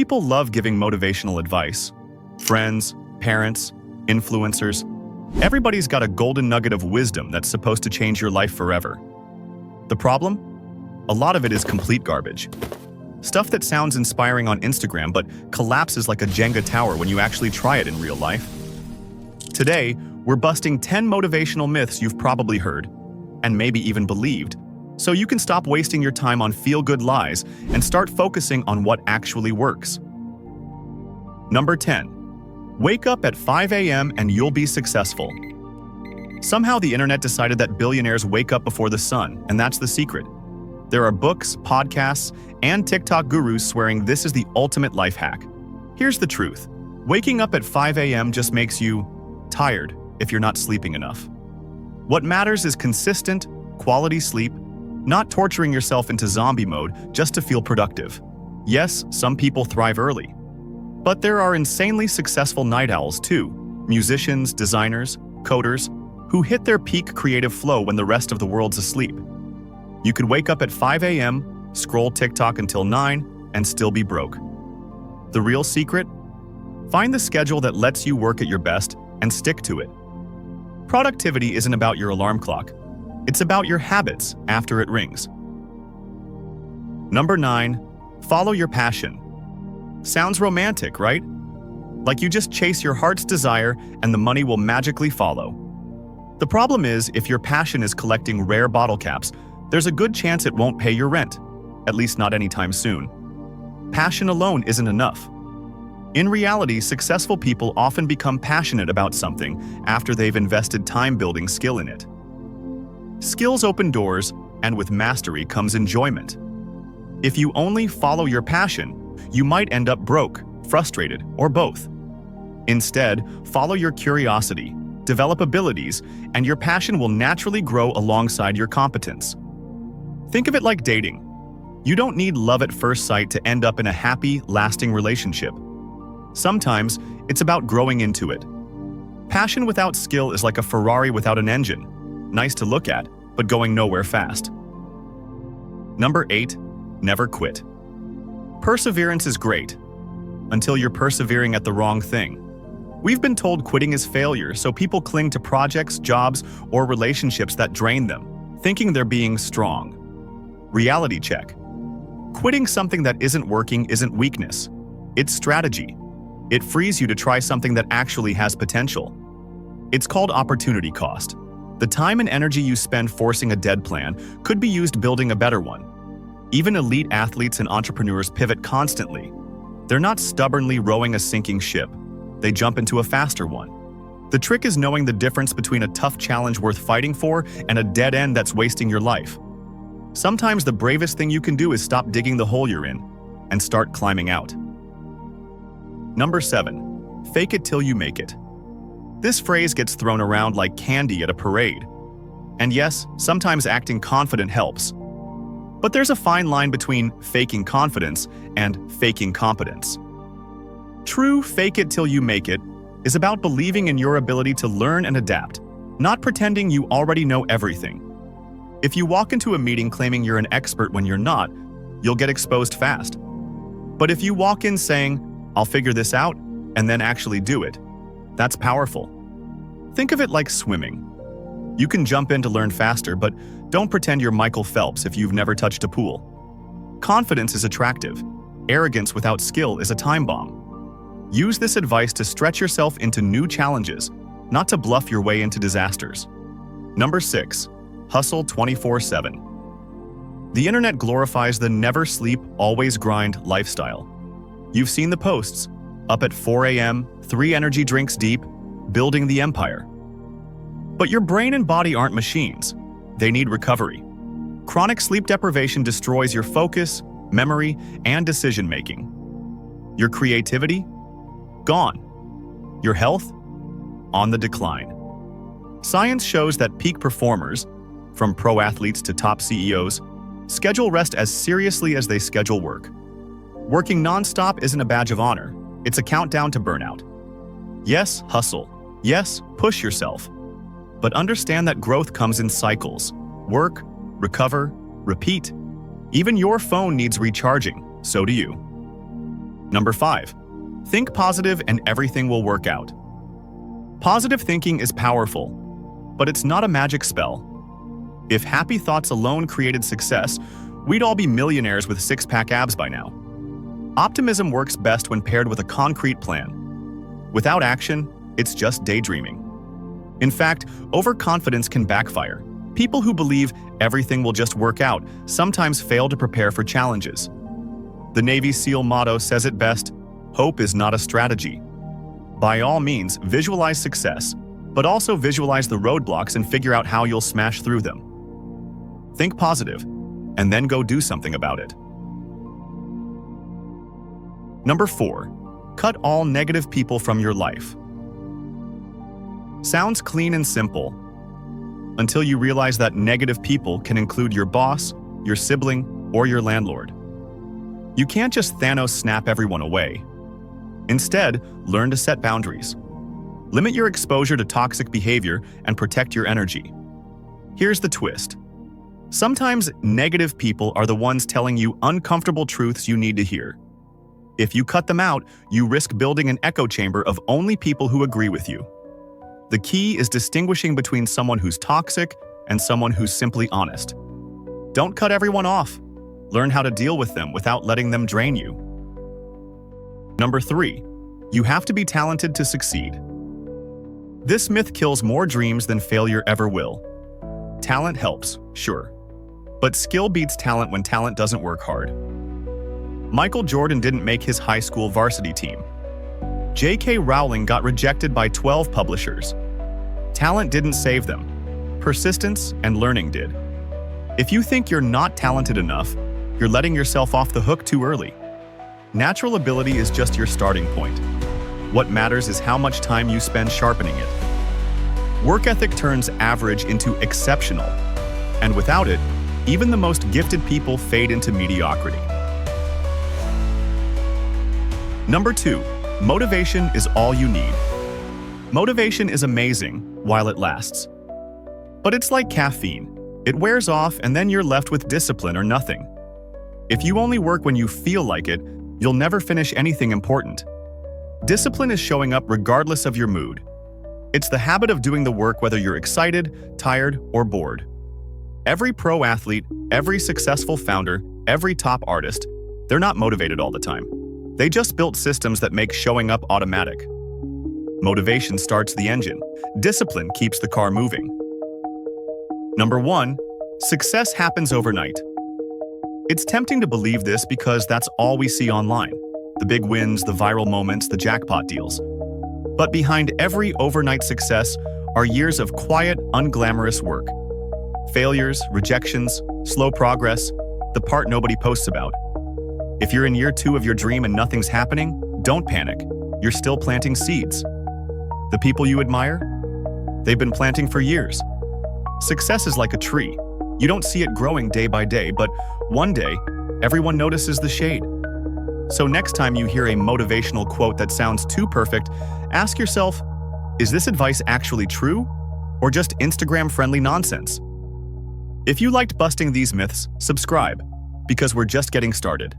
people love giving motivational advice. Friends, parents, influencers. Everybody's got a golden nugget of wisdom that's supposed to change your life forever. The problem? A lot of it is complete garbage. Stuff that sounds inspiring on Instagram but collapses like a Jenga tower when you actually try it in real life. Today, we're busting 10 motivational myths you've probably heard, and maybe even believed, so you can stop wasting your time on feel-good lies and start focusing on what actually works. Number 10. Wake up at 5 a.m. and you'll be successful. Somehow the internet decided that billionaires wake up before the sun, and that's the secret. There are books, podcasts, and TikTok gurus swearing this is the ultimate life hack. Here's the truth. Waking up at 5 a.m. just makes you tired if you're not sleeping enough. What matters is consistent, quality sleep, not torturing yourself into zombie mode just to feel productive. Yes, some people thrive early. But there are insanely successful night owls too, musicians, designers, coders, who hit their peak creative flow when the rest of the world's asleep. You could wake up at 5 a.m., scroll TikTok until 9, and still be broke. The real secret? Find the schedule that lets you work at your best and stick to it. Productivity isn't about your alarm clock. It's about your habits after it rings. Number 9. Follow your passion. Sounds romantic, right? Like you just chase your heart's desire and the money will magically follow. The problem is, if your passion is collecting rare bottle caps, there's a good chance it won't pay your rent, at least not anytime soon. Passion alone isn't enough. In reality, successful people often become passionate about something after they've invested time building skill in it. Skills open doors, and with mastery comes enjoyment. If you only follow your passion, you might end up broke, frustrated, or both. Instead, follow your curiosity, develop abilities, and your passion will naturally grow alongside your competence. Think of it like dating. You don't need love at first sight to end up in a happy, lasting relationship. Sometimes, it's about growing into it. Passion without skill is like a Ferrari without an engine. Nice to look at, but going nowhere fast. Number 8. Never quit. Perseverance is great, until you're persevering at the wrong thing. We've been told quitting is failure, so people cling to projects, jobs, or relationships that drain them, thinking they're being strong. Reality check. Quitting something that isn't working isn't weakness. It's strategy. It frees you to try something that actually has potential. It's called opportunity cost. The time and energy you spend forcing a dead plan could be used building a better one. Even elite athletes and entrepreneurs pivot constantly. They're not stubbornly rowing a sinking ship. They jump into a faster one. The trick is knowing the difference between a tough challenge worth fighting for and a dead end that's wasting your life. Sometimes the bravest thing you can do is stop digging the hole you're in and start climbing out. Number 7. Fake it till you make it. This phrase gets thrown around like candy at a parade. And yes, sometimes acting confident helps. But there's a fine line between faking confidence and faking competence. True fake it till you make it is about believing in your ability to learn and adapt, not pretending you already know everything. If you walk into a meeting claiming you're an expert when you're not, you'll get exposed fast. But if you walk in saying, "I'll figure this out," and then actually do it, that's powerful. Think of it like swimming. You can jump in to learn faster, but don't pretend you're Michael Phelps if you've never touched a pool. Confidence is attractive. Arrogance without skill is a time bomb. Use this advice to stretch yourself into new challenges, not to bluff your way into disasters. Number 6. Hustle 24/7. The internet glorifies the never sleep, always grind lifestyle. You've seen the posts. Up at 4 a.m., 3 energy drinks deep, building the empire. But your brain and body aren't machines. They need recovery. Chronic sleep deprivation destroys your focus, memory, and decision-making. Your creativity? Gone. Your health? On the decline. Science shows that peak performers, from pro athletes to top CEOs, schedule rest as seriously as they schedule work. Working non-stop isn't a badge of honor. It's a countdown to burnout. Yes, hustle. Yes, push yourself. But understand that growth comes in cycles. Work, recover, repeat. Even your phone needs recharging, so do you. Number 5. Think positive and everything will work out. Positive thinking is powerful, but it's not a magic spell. If happy thoughts alone created success, we'd all be millionaires with six-pack abs by now. Optimism works best when paired with a concrete plan. Without action, it's just daydreaming. In fact, overconfidence can backfire. People who believe everything will just work out sometimes fail to prepare for challenges. The Navy SEAL motto says it best: hope is not a strategy. By all means, visualize success, but also visualize the roadblocks and figure out how you'll smash through them. Think positive, and then go do something about it. Number 4. Cut all negative people from your life. Sounds clean and simple, until you realize that negative people can include your boss, your sibling, or your landlord. You can't just Thanos snap everyone away. Instead, learn to set boundaries. Limit your exposure to toxic behavior and protect your energy. Here's the twist. Sometimes negative people are the ones telling you uncomfortable truths you need to hear. If you cut them out, you risk building an echo chamber of only people who agree with you. The key is distinguishing between someone who's toxic and someone who's simply honest. Don't cut everyone off. Learn how to deal with them without letting them drain you. Number 3. You have to be talented to succeed. This myth kills more dreams than failure ever will. Talent helps, sure. But skill beats talent when talent doesn't work hard. Michael Jordan didn't make his high school varsity team. J.K. Rowling got rejected by 12 publishers. Talent didn't save them. Persistence and learning did. If you think you're not talented enough, you're letting yourself off the hook too early. Natural ability is just your starting point. What matters is how much time you spend sharpening it. Work ethic turns average into exceptional, and without it, even the most gifted people fade into mediocrity. Number 2. Motivation is all you need. Motivation is amazing while it lasts. But it's like caffeine. It wears off and then you're left with discipline or nothing. If you only work when you feel like it, you'll never finish anything important. Discipline is showing up regardless of your mood. It's the habit of doing the work whether you're excited, tired, or bored. Every pro athlete, every successful founder, every top artist, they're not motivated all the time. They just built systems that make showing up automatic. Motivation starts the engine. Discipline keeps the car moving. Number 1. Success happens overnight. It's tempting to believe this because that's all we see online. The big wins, the viral moments, the jackpot deals. But behind every overnight success are years of quiet, unglamorous work. Failures, rejections, slow progress, the part nobody posts about. If you're in year 2 of your dream and nothing's happening, don't panic. You're still planting seeds. The people you admire? They've been planting for years. Success is like a tree. You don't see it growing day by day, but one day, everyone notices the shade. So next time you hear a motivational quote that sounds too perfect, ask yourself, is this advice actually true? Or just Instagram-friendly nonsense? If you liked busting these myths, subscribe, because we're just getting started.